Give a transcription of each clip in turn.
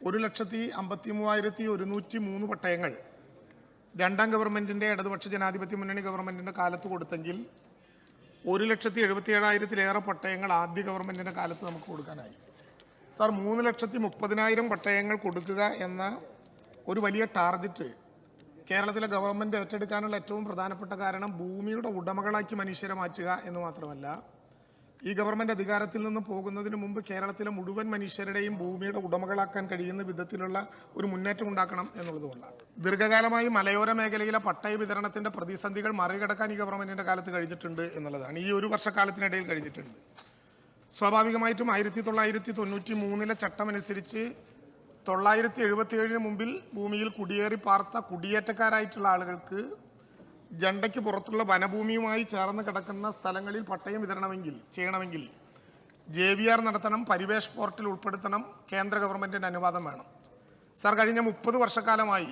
1,53,103 പട്ടയങ്ങൾ രണ്ടാം ഗവൺമെന്റിന്റെ ഇടതുപക്ഷ ജനാധിപത്യ മുന്നണി ഗവൺമെന്റിന്റെ കാലത്ത് കൊടുത്തെങ്കിൽ 1,77,000-ലേറെ പട്ടയങ്ങൾ ആദ്യ ഗവൺമെന്റിന്റെ കാലത്ത് നമുക്ക് കൊടുക്കാനായി. സാർ, 3,30,000 പട്ടയങ്ങൾ കൊടുക്കുക എന്ന ഒരു വലിയ ടാർഗറ്റ് കേരളത്തിലെ ഗവൺമെന്റ് ഏറ്റെടുക്കാനുള്ള ഏറ്റവും പ്രധാനപ്പെട്ട കാരണം ഭൂമിയുടെ ഉടമകളാക്കി മനുഷ്യരെ മാറ്റുക എന്ന് മാത്രമല്ല, ഈ ഗവൺമെന്റ് അധികാരത്തിൽ നിന്ന് പോകുന്നതിന് മുമ്പ് കേരളത്തിലെ മുഴുവൻ മനുഷ്യരുടെയും ഭൂമിയുടെ ഉടമകളാക്കാൻ കഴിയുന്ന വിധത്തിലുള്ള ഒരു മുന്നേറ്റം ഉണ്ടാക്കണം എന്നുള്ളതുകൊണ്ടാണ്. ദീർഘകാലമായി മലയോര മേഖലയിലെ പട്ടയ വിതരണത്തിന്റെ പ്രതിസന്ധികൾ മറികടക്കാൻ ഈ ഗവൺമെന്റിന്റെ കാലത്ത് കഴിഞ്ഞിട്ടുണ്ട് എന്നുള്ളതാണ്. ഈ ഒരു വർഷക്കാലത്തിനിടയിൽ കഴിഞ്ഞിട്ടുണ്ട്. സ്വാഭാവികമായിട്ടും 1993 ചട്ടമനുസരിച്ച് 977 മുമ്പിൽ ഭൂമിയിൽ കുടിയേറി പാർത്ത കുടിയേറ്റക്കാരായിട്ടുള്ള ആളുകൾക്ക് ജണ്ടയ്ക്ക് പുറത്തുള്ള വനഭൂമിയുമായി ചേർന്ന് കിടക്കുന്ന സ്ഥലങ്ങളിൽ പട്ടയം ചെയ്യണമെങ്കിൽ JVR നടത്തണം, പരിവേഷ് പോർട്ടിൽ ഉൾപ്പെടുത്തണം, കേന്ദ്ര ഗവൺമെന്റിന്റെ അനുവാദം വേണം. സാർ, കഴിഞ്ഞ 30 വർഷക്കാലമായി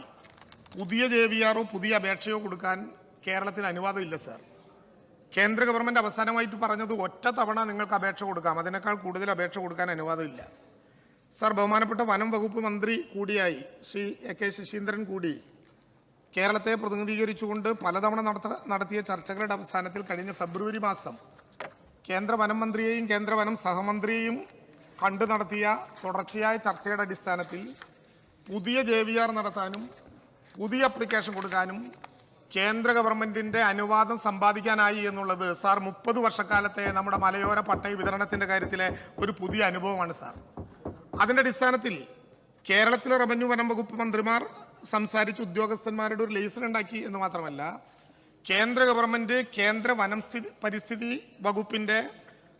പുതിയ JVRോ പുതിയ അപേക്ഷയോ കൊടുക്കാൻ കേരളത്തിന് അനുവാദമില്ല. സാർ, കേന്ദ്ര ഗവൺമെന്റ് അവസാനമായിട്ട് പറഞ്ഞത് ഒറ്റ തവണ നിങ്ങൾക്ക് അപേക്ഷ കൊടുക്കാം, അതിനേക്കാൾ കൂടുതൽ അപേക്ഷ കൊടുക്കാൻ അനുവാദമില്ല. സാർ, ബഹുമാനപ്പെട്ട വനം വകുപ്പ് മന്ത്രി കൂടിയായി ശ്രീ AK ശശീന്ദ്രൻ കൂടി കേരളത്തെ പ്രതിനിധീകരിച്ചുകൊണ്ട് പലതവണ നടത്തിയ ചർച്ചകളുടെ അവസാനത്തിൽ കഴിഞ്ഞ ഫെബ്രുവരി മാസം കേന്ദ്ര വനം മന്ത്രിയെയും കേന്ദ്ര വനം സഹമന്ത്രിയെയും കണ്ടു നടത്തിയ തുടർച്ചയായ ചർച്ചയുടെ അടിസ്ഥാനത്തിൽ പുതിയ JVR നടത്താനും പുതിയ അപ്ലിക്കേഷൻ കൊടുക്കാനും കേന്ദ്ര ഗവൺമെന്റിന്റെ അനുവാദം സമ്പാദിക്കാനായി എന്നുള്ളത് സാർ 30 വർഷക്കാലത്തെ നമ്മുടെ മലയോര പട്ടയ വിതരണത്തിന്റെ കാര്യത്തിലെ ഒരു പുതിയ അനുഭവമാണ്. സാർ, അതിന്റെ അടിസ്ഥാനത്തിൽ കേരളത്തിലെ റവന്യൂ വനം വകുപ്പ് മന്ത്രിമാർ സംസാരിച്ച് ഉദ്യോഗസ്ഥന്മാരുടെ ഒരു ലേസർ ഉണ്ടാക്കി എന്ന് മാത്രമല്ല, കേന്ദ്ര ഗവൺമെന്റ് കേന്ദ്ര വനം പരിസ്ഥിതി വകുപ്പിന്റെ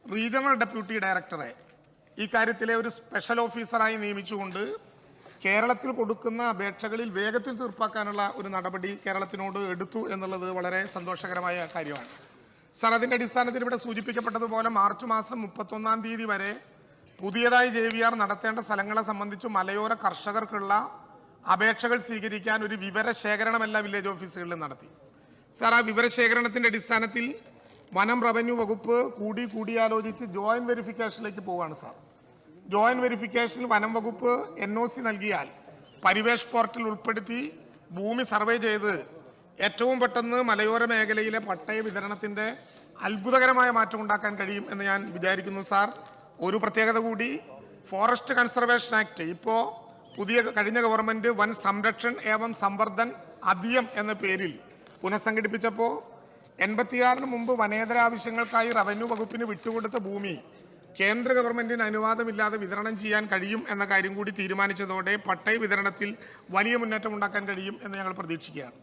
റീജിയണൽ ഡെപ്യൂട്ടി ഡയറക്ടറെ ഈ കാര്യത്തിലെ ഒരു സ്പെഷ്യൽ ഓഫീസറായി നിയമിച്ചുകൊണ്ട് കേരളത്തിൽ കൊടുക്കുന്ന അപേക്ഷകളിൽ വേഗത്തിൽ തീർപ്പാക്കാനുള്ള ഒരു നടപടി കേരളത്തിനോട് എടുത്തു എന്നുള്ളത് വളരെ സന്തോഷകരമായ കാര്യമാണ്. സാർ, അതിന്റെ അടിസ്ഥാനത്തിൽ ഇവിടെ സൂചിപ്പിക്കപ്പെട്ടതുപോലെ മാർച്ച് മാസം 31-ാം തീയതി വരെ പുതിയതായി JVR നടത്തേണ്ട സ്ഥലങ്ങളെ സംബന്ധിച്ച് മലയോര കർഷകർക്കുള്ള അപേക്ഷകൾ സ്വീകരിക്കാൻ ഒരു വിവരശേഖരണം എല്ലാ വില്ലേജ് ഓഫീസുകളിലും നടത്തി. സാർ, ആ വിവരശേഖരണത്തിന്റെ അടിസ്ഥാനത്തിൽ വനം റവന്യൂ വകുപ്പ് കൂടിയാലോചിച്ച് ജോയിന്റ് വെരിഫിക്കേഷനിലേക്ക് പോവുകയാണ്. സാർ, ജോയിന്റ് വെരിഫിക്കേഷനിൽ വനം വകുപ്പ് NOC നൽകിയാൽ പരിവേഷ് പോർട്ടിൽ ഉൾപ്പെടുത്തി ഭൂമി സർവേ ചെയ്ത് ഏറ്റവും പെട്ടെന്ന് മലയോര മേഖലയിലെ പട്ടയ വിതരണത്തിന്റെ അത്ഭുതകരമായ മാറ്റം ഉണ്ടാക്കാൻ കഴിയും എന്ന് ഞാൻ വിചാരിക്കുന്നു. സാർ, ഒരു പ്രത്യേകത കൂടി, ഫോറസ്റ്റ് കൺസർവേഷൻ ആക്ട് ഇപ്പോൾ കഴിഞ്ഞ ഗവൺമെന്റ് വൻ സംരക്ഷൺ ഏവം സംവർദ്ധൻ അധിയം എന്ന പേരിൽ പുനഃസംഘടിപ്പിച്ചപ്പോൾ 86-ന് മുമ്പ് വനേതര ആവശ്യങ്ങൾക്കായി റവന്യൂ വകുപ്പിന് വിട്ടുകൊടുത്ത ഭൂമി കേന്ദ്ര ഗവൺമെന്റിന് അനുവാദമില്ലാതെ വിതരണം ചെയ്യാൻ കഴിയും എന്ന കാര്യം കൂടി തീരുമാനിച്ചതോടെ പട്ടയ വിതരണത്തിൽ വലിയ മുന്നേറ്റം ഉണ്ടാക്കാൻ കഴിയും എന്ന് ഞങ്ങൾ പ്രതീക്ഷിക്കുകയാണ്.